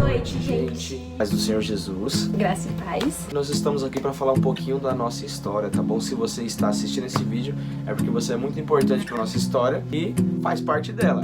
noite, gente. Paz do Senhor Jesus. Graça e paz. Nós estamos aqui para falar um pouquinho da nossa história, tá bom? Se você está assistindo esse vídeo, é porque você é muito importante para nossa história e faz parte dela.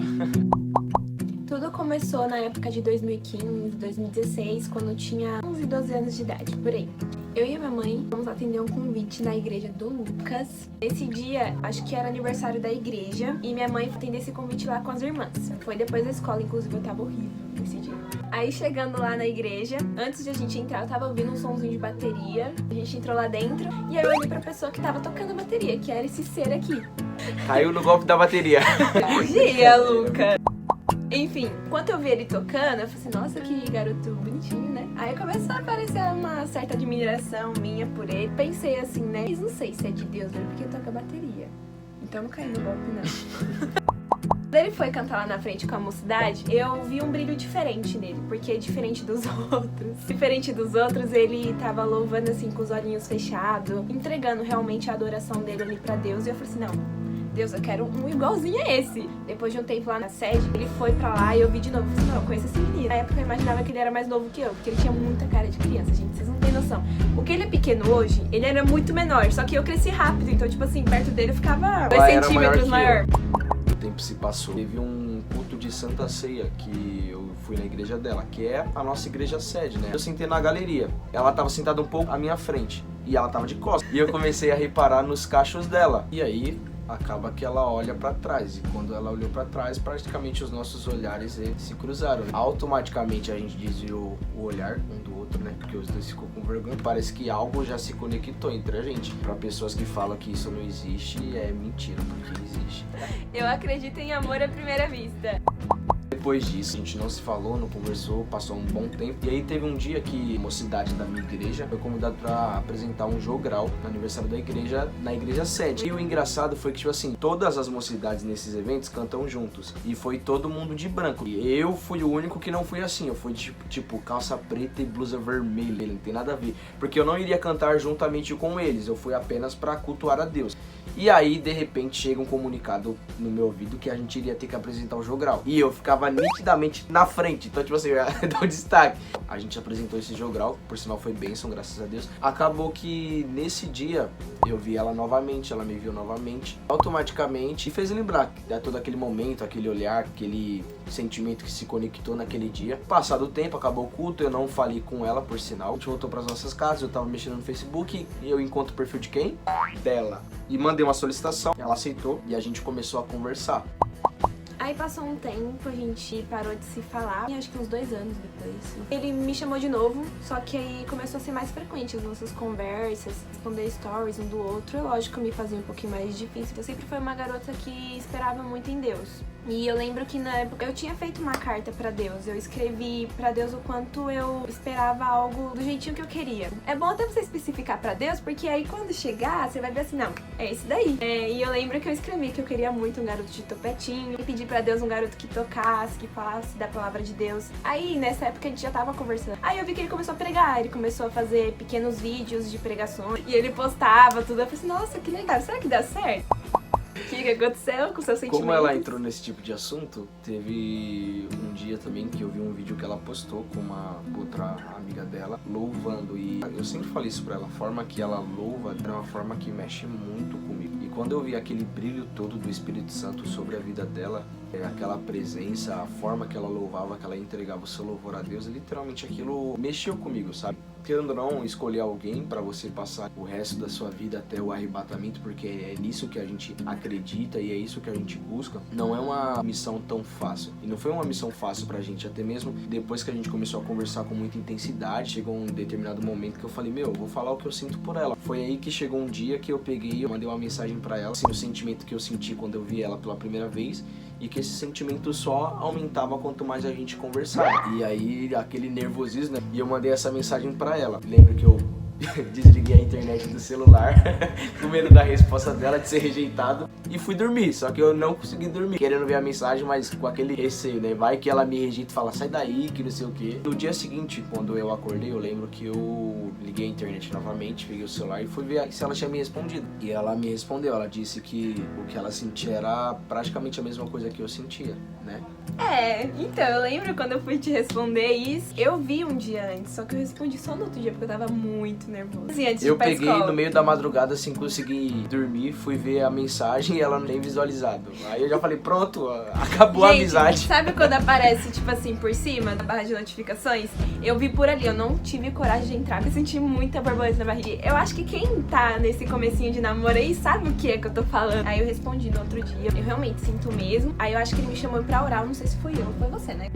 Tudo começou na época de 2015, 2016, quando eu tinha 11, 12 anos de idade, por aí. Eu e a minha mãe fomos atender um convite na igreja do Lucas. Nesse dia, acho que era aniversário da igreja, e minha mãe foi atender esse convite lá com as irmãs. Foi depois da escola, inclusive eu tava horrível nesse dia. Aí chegando lá na igreja, antes de a gente entrar, eu tava ouvindo um somzinho de bateria. A gente entrou lá dentro, e aí eu olhei pra pessoa que tava tocando a bateria, que era esse ser aqui. Caiu no golpe da bateria. Dia, Lucas! Enfim, enquanto eu vi ele tocando, eu falei assim, nossa, que garoto bonitinho, né? Aí começou a aparecer uma certa admiração minha por ele. Pensei assim, né? Mas não sei se é de Deus, né? Porque toca bateria. Então não caí no golpe, não. Quando ele foi cantar lá na frente com a mocidade, eu vi um brilho diferente nele, porque diferente dos outros. Diferente dos outros, ele tava louvando assim, com os olhinhos fechados, entregando realmente a adoração dele ali pra Deus. E eu falei assim, não, Deus, eu quero um igualzinho a esse. Depois de um tempo lá na sede, ele foi pra lá e eu vi de novo. Eu falei, não, eu conheço esse menino. Na época eu imaginava que ele era mais novo que eu, porque ele tinha muita cara de criança, gente. Vocês não têm noção. Porque ele é pequeno hoje, ele era muito menor. Só que eu cresci rápido, então, tipo assim, perto dele eu ficava 2 centímetros maior. O tempo se passou. Teve um culto de Santa Ceia que eu fui na igreja dela, que é a nossa igreja sede, né? Eu sentei na galeria. Ela tava sentada um pouco à minha frente e ela tava de costas. E eu comecei a reparar nos cachos dela. E aí acaba que ela olha pra trás, e quando ela olhou pra trás, praticamente os nossos olhares se cruzaram. Automaticamente a gente desviou o olhar um do outro, né? Porque os dois ficou com vergonha. Parece que algo já se conectou entre a gente. Pra pessoas que falam que isso não existe, é mentira, porque existe. Eu acredito em amor à primeira vista. Depois disso, a gente não se falou, não conversou, passou um bom tempo. E aí teve um dia que a mocidade da minha igreja foi convidado pra apresentar um jogral no aniversário da igreja, na igreja sede. E o engraçado foi que, tipo assim, todas as mocidades nesses eventos cantam juntos. E foi todo mundo de branco. E eu fui o único que não fui assim. Eu fui tipo calça preta e blusa vermelha. Não tem nada a ver. Porque eu não iria cantar juntamente com eles. Eu fui apenas pra cultuar a Deus. E aí, de repente, chega um comunicado no meu ouvido que a gente iria ter que apresentar o jogral. E eu ficava nitidamente na frente. Então, tipo assim, eu ia dar um destaque. A gente apresentou esse jogral, por sinal foi bênção, graças a Deus. Acabou que nesse dia eu vi ela novamente, ela me viu novamente. Automaticamente fez lembrar todo aquele momento, aquele olhar, aquele sentimento que se conectou naquele dia. Passado o tempo, acabou o culto, eu não falei com ela, por sinal. A gente voltou pras nossas casas, eu tava mexendo no Facebook e eu encontro o perfil de quem? Dela. E mandei uma solicitação, ela aceitou e a gente começou a conversar. Aí passou um tempo, a gente parou de se falar, e acho que uns 2 anos depois. Ele me chamou de novo, só que aí começou a ser mais frequente as nossas conversas, responder stories um do outro. Lógico, me fazia um pouquinho mais difícil. Eu sempre fui uma garota que esperava muito em Deus. E eu lembro que na época eu tinha feito uma carta pra Deus. Eu escrevi pra Deus o quanto eu esperava algo do jeitinho que eu queria. É bom até você especificar pra Deus, porque aí quando chegar, você vai ver assim, não, é esse daí. E eu lembro que eu escrevi que eu queria muito um garoto de topetinho, e pedi pra Deus um garoto que tocasse, que falasse da palavra de Deus. Aí nessa época a gente já tava conversando. Aí eu vi que ele começou a pregar, ele começou a fazer pequenos vídeos de pregações, e ele postava tudo. Eu falei assim, nossa, que legal, será que dá certo? O que aconteceu com seus sentimentos? Como ela entrou nesse tipo de assunto, teve um dia também que eu vi um vídeo que ela postou com uma outra amiga dela, louvando. E eu sempre falei isso pra ela, a forma que ela louva é uma forma que mexe muito comigo. E quando eu vi aquele brilho todo do Espírito Santo sobre a vida dela, aquela presença, a forma que ela louvava, que ela entregava o seu louvor a Deus, literalmente aquilo mexeu comigo, sabe? Querendo ou não, escolher alguém pra você passar o resto da sua vida até o arrebatamento, porque é nisso que a gente acredita e é isso que a gente busca, não é uma missão tão fácil. E não foi uma missão fácil pra gente, até mesmo depois que a gente começou a conversar com muita intensidade, chegou um determinado momento que eu falei, meu, eu vou falar o que eu sinto por ela. Foi aí que chegou um dia que eu peguei e eu mandei uma mensagem pra ela, assim, o sentimento que eu senti quando eu vi ela pela primeira vez, e que esse sentimento só aumentava quanto mais a gente conversava. E aí, aquele nervosismo, né? E eu mandei essa mensagem pra ela. Lembro que eu desliguei a internet do celular, com medo da resposta dela de ser rejeitado, e fui dormir. Só que eu não consegui dormir, querendo ver a mensagem, mas com aquele receio, né? Vai que ela me rejeita e fala, sai daí, que não sei o quê. No dia seguinte, quando eu acordei, eu lembro que eu liguei a internet novamente, peguei o celular e fui ver se ela tinha me respondido. E ela me respondeu, ela disse que o que ela sentia era praticamente a mesma coisa que eu sentia, né? Então, eu lembro quando eu fui te responder isso, eu vi um dia antes, só que eu respondi só no outro dia, porque eu tava muito nervosa. Assim, antes de ir pra peguei escola. No meio da madrugada, sem conseguir dormir, fui ver a mensagem e ela nem visualizado. Aí eu já falei, pronto, acabou a amizade. Sabe quando aparece, tipo assim, por cima da barra de notificações? Eu vi por ali, eu não tive coragem de entrar, porque eu senti muita borboleta na barriga. Eu acho que quem tá nesse comecinho de namoro aí sabe o que é que eu tô falando. Aí eu respondi no outro dia, eu realmente sinto mesmo. Aí eu acho que ele me chamou pra orar, eu não sei se foi eu ou foi você, né?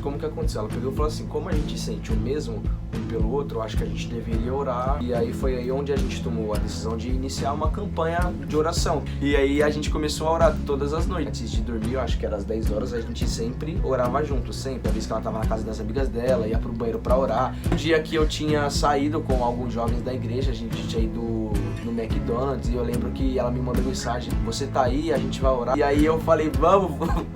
Como que aconteceu? Ela pegou e falou assim, como a gente sente o mesmo um pelo outro, eu acho que a gente deveria orar. E aí foi aí onde a gente tomou a decisão de iniciar uma campanha de oração. E aí a gente começou a orar todas as noites. Antes de dormir, eu acho que era às 10 horas, a gente sempre orava junto, sempre. A vez que ela tava na casa das amigas dela, ia pro banheiro pra orar. Um dia que eu tinha saído com alguns jovens da igreja, a gente tinha ido no McDonald's, e eu lembro que ela me mandou mensagem, você tá aí, a gente vai orar. E aí eu falei,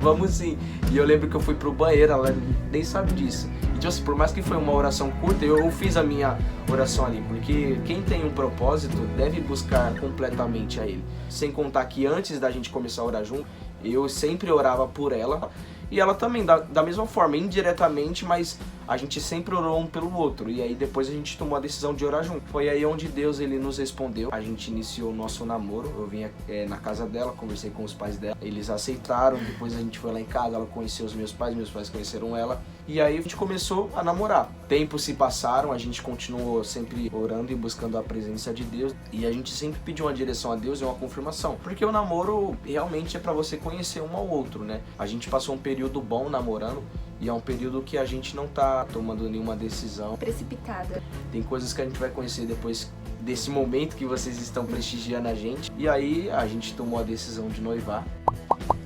vamos sim. E eu lembro que eu fui pro banheiro, ela nem sabe disso. Então, assim, por mais que foi uma oração curta, eu fiz a minha oração ali, porque quem tem um propósito deve buscar completamente a ele. Sem contar que antes da gente começar a orar junto, eu sempre orava por ela, e ela também, da mesma forma, indiretamente, mas a gente sempre orou um pelo outro. E aí depois a gente tomou a decisão de orar junto. Foi aí onde Deus, ele nos respondeu. A gente iniciou o nosso namoro. Eu vim na casa dela, conversei com os pais dela. Eles aceitaram, depois a gente foi lá em casa, ela conheceu os meus pais conheceram ela. E aí a gente começou a namorar. Tempos se passaram, a gente continuou sempre orando e buscando a presença de Deus. E a gente sempre pediu uma direção a Deus e uma confirmação. Porque o namoro realmente é pra você conhecer um ao outro, né? A gente passou um período bom namorando. E é um período que a gente não tá tomando nenhuma decisão precipitada. Tem coisas que a gente vai conhecer depois desse momento que vocês estão prestigiando a gente. E aí a gente tomou a decisão de noivar.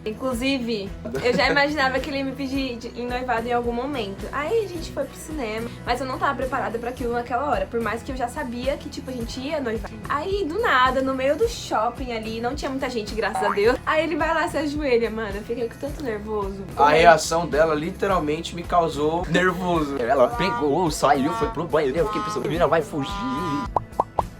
Inclusive, eu já imaginava que ele ia me pedir em noivado em algum momento. Aí a gente foi pro cinema, mas eu não tava preparada pra aquilo naquela hora. Por mais que eu já sabia que, tipo, a gente ia noivar. Aí, do nada, no meio do shopping ali, não tinha muita gente, graças a Deus. Aí ele vai lá, se ajoelha, mano. Eu fiquei com tanto nervoso. A reação dela literalmente me causou nervoso. Ela pegou, saiu, foi pro banheiro. Eu fiquei pensando, menina vai fugir.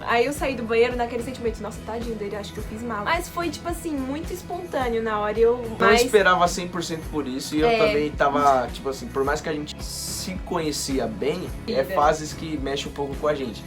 Aí eu saí do banheiro naquele sentimento, nossa, tadinho dele, acho que eu fiz mal. Mas foi, tipo assim, muito espontâneo na hora. Eu esperava 100% por isso. E eu também tava, tipo assim, por mais que a gente se conhecia bem, é fases que mexem um pouco com a gente.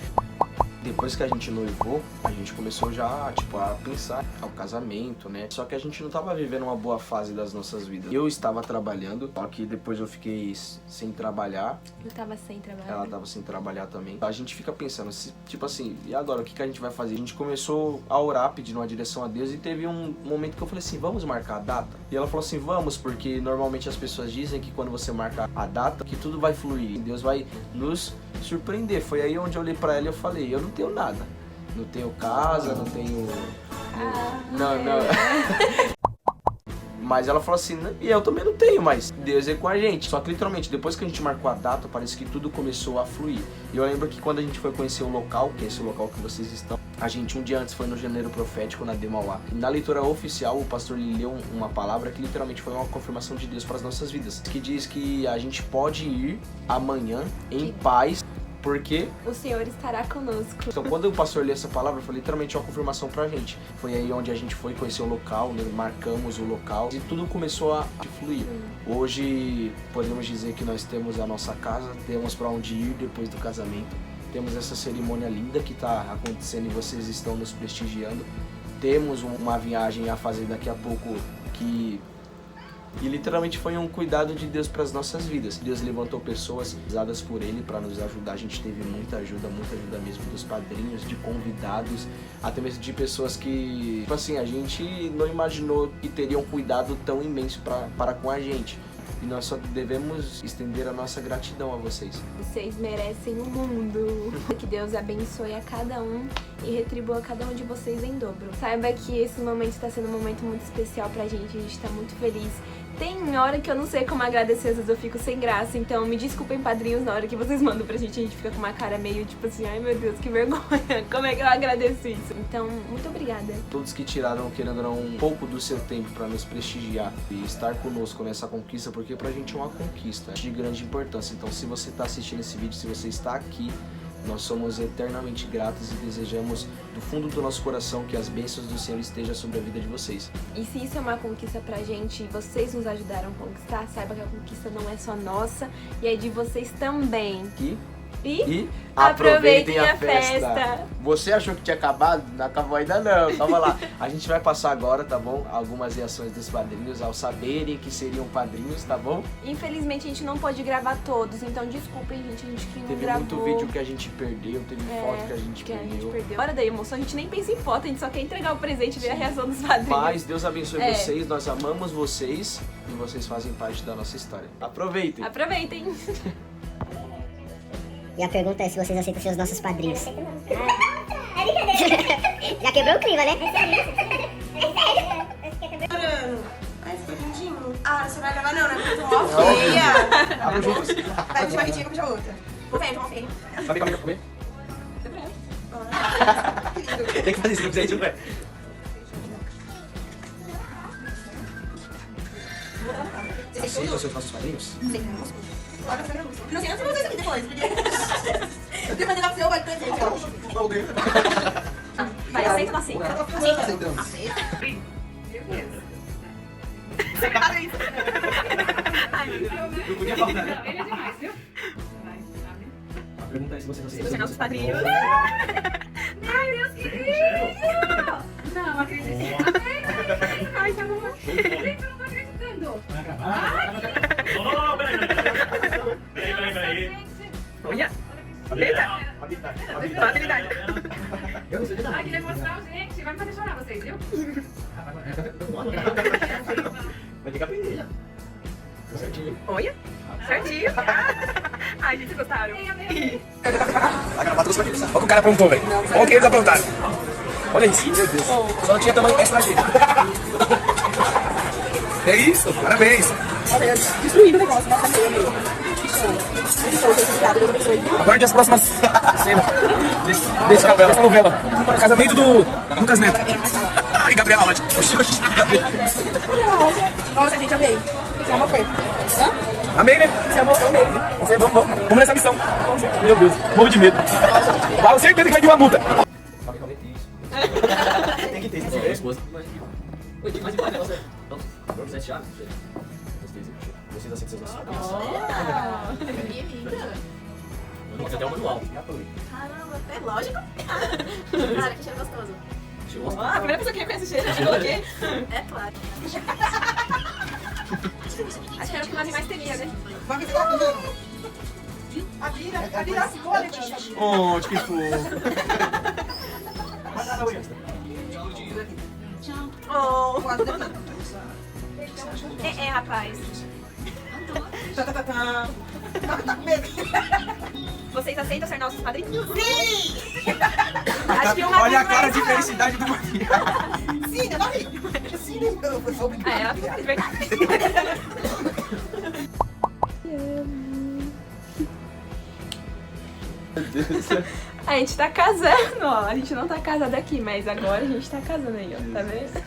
Depois que a gente noivou, a gente começou já, tipo, a pensar ao casamento, né? Só que a gente não tava vivendo uma boa fase das nossas vidas. Eu estava trabalhando, só que depois eu fiquei sem trabalhar. Eu tava sem trabalhar. Ela tava sem trabalhar também. A gente fica pensando, tipo assim, e agora, o que a gente vai fazer? A gente começou a orar, pedindo uma direção a Deus, e teve um momento que eu falei assim, vamos marcar a data? E ela falou assim, vamos, porque normalmente as pessoas dizem que quando você marca a data, que tudo vai fluir, Deus vai nos surpreender. Foi aí onde eu olhei pra ela e eu falei, eu não tenho nada. Não tenho casa, não tenho... Não. Mas ela falou assim, e eu também não tenho, mas Deus é com a gente. Só que literalmente, depois que a gente marcou a data, parece que tudo começou a fluir. E eu lembro que quando a gente foi conhecer o local, que é esse local que vocês estão, a gente um dia antes foi no Janeiro Profético, na Demauá. Na leitura oficial, o pastor leu uma palavra que literalmente foi uma confirmação de Deus para as nossas vidas. Que diz que a gente pode ir amanhã em paz, porque o Senhor estará conosco. Então, quando o pastor leu essa palavra, foi literalmente uma confirmação pra gente. Foi aí onde a gente foi conhecer o local, né? Marcamos o local e tudo começou a fluir. Hoje, podemos dizer que nós temos a nossa casa, temos pra onde ir depois do casamento. Temos essa cerimônia linda que tá acontecendo e vocês estão nos prestigiando. Temos uma viagem a fazer daqui a pouco E literalmente foi um cuidado de Deus para as nossas vidas. Deus levantou pessoas usadas por Ele para nos ajudar. A gente teve muita ajuda mesmo dos padrinhos, de convidados, até mesmo de pessoas que, tipo assim, a gente não imaginou que teriam um cuidado tão imenso para com a gente. E nós só devemos estender a nossa gratidão a vocês. Vocês merecem o mundo. Que Deus abençoe a cada um e retribua a cada um de vocês em dobro. Saiba que esse momento está sendo um momento muito especial pra gente. A gente tá muito feliz Tem hora que eu não sei como agradecer, às vezes eu fico sem graça, então me desculpem, padrinhos, na hora que vocês mandam pra gente, a gente fica com uma cara meio tipo assim, ai meu Deus, que vergonha, como é que eu agradeço isso? Então, muito obrigada. Todos que tiraram, querendo ou não, um pouco do seu tempo pra nos prestigiar e estar conosco nessa conquista, porque pra gente é uma conquista de grande importância. Então, se você tá assistindo esse vídeo, se você está aqui, nós somos eternamente gratos e desejamos do fundo do nosso coração que as bênçãos do Senhor estejam sobre a vida de vocês. E se isso é uma conquista pra gente e vocês nos ajudaram a conquistar, saiba que a conquista não é só nossa e é de vocês também. E aproveitem a festa! Você achou que tinha acabado? Não acabou ainda não, calma lá. A gente vai passar agora, tá bom? Algumas reações dos padrinhos ao saberem que seriam padrinhos, tá bom? Infelizmente a gente não pôde gravar todos, então desculpem gente, a gente que não Teve gravou. muito vídeo que a gente perdeu, teve foto que a gente perdeu. Hora da emoção, a gente nem pensa em foto, a gente só quer entregar o presente e ver a reação dos padrinhos. Mas Deus abençoe vocês, nós amamos vocês e vocês fazem parte da nossa história. Aproveitem! Aproveitem! E a pergunta é se vocês aceitam ser os nossos padrinhos. Já quebrou o clima, né? Ai, ficou lindinho. Ah, você vai gravar não, né? Porque eu tô mó feia. Vai, deixa uma quietinha que eu puxo a outra. Vou ver, vamos ver. Sabe como é que eu comer? Que lindo. Tem que fazer isso, gente, não é? Vocês Aceitam ser os nossos padrinhos? Olha, você não sei antes de vocês aqui depois, porque... Eu tenho que fazer lá pro seu, vai presente, ó. Vai, aceita ou não aceita? Aceita. Meu Deus. Ai, meu Deus. Não podia faltar, né? Ele é demais, viu? A pergunta é se vocês aceitam Você é nossos padrinhos. Ai, Deus, que lindo! Não, acredito. Ai, tá bom. Gente, eu não tô acreditando. Vai gravar? Não, peraí. Olha. Eita. Habilidade. Eu não sei de nada. Ai, que emoção, gente. Vai me fazer chorar vocês, viu? Vai ter que aprender. Certinho. Olha. Certinho. Ai, gente, gostaram? Vai gravar todos os padrinhos. Olha o que o cara aprontou, velho. Olha o que eles aprontaram. Olha isso. Meu Deus. Só não tinha tamanho S pra gente. É isso, parabéns. Destruindo o negócio, né? Aguarde as próximas cenas dessa novela. Casamento do Lucas Neto. Ai, Gabriela Lodge. Nossa, gente, amei. Você amou, foi? Amei, né? Você amou, eu amei. Vamos nessa missão. Meu Deus, morro de medo. Fala certeza que vai ter uma multa. Tem que ter isso. É, esposa. Oi, tem mais importante, você. Vamos ser chato. Vocês aceitam seus nossos padrinhos. Vamos até o manual. Caramba, é lógico. Cara, que cheiro gostoso. Ah, a primeira pessoa que reconhece o cheiro, eu coloquei. É claro. Acho que era o que mais temia, né? Vai me dar tudo. A vira as folhas. Oh, que fofo. Oh. Rapaz. Tá com medo? Vocês aceitam ser nossos padrinhos? Sim! Acho que uma Olha a vez cara mais. de felicidade do Maria. Sim, eu não ri. Sim, não, foi só brincar. Ela foi de verdade. Meu Deus. A gente tá casando, ó. A gente não tá casado aqui, mas agora a gente tá casando aí, ó. Tá vendo?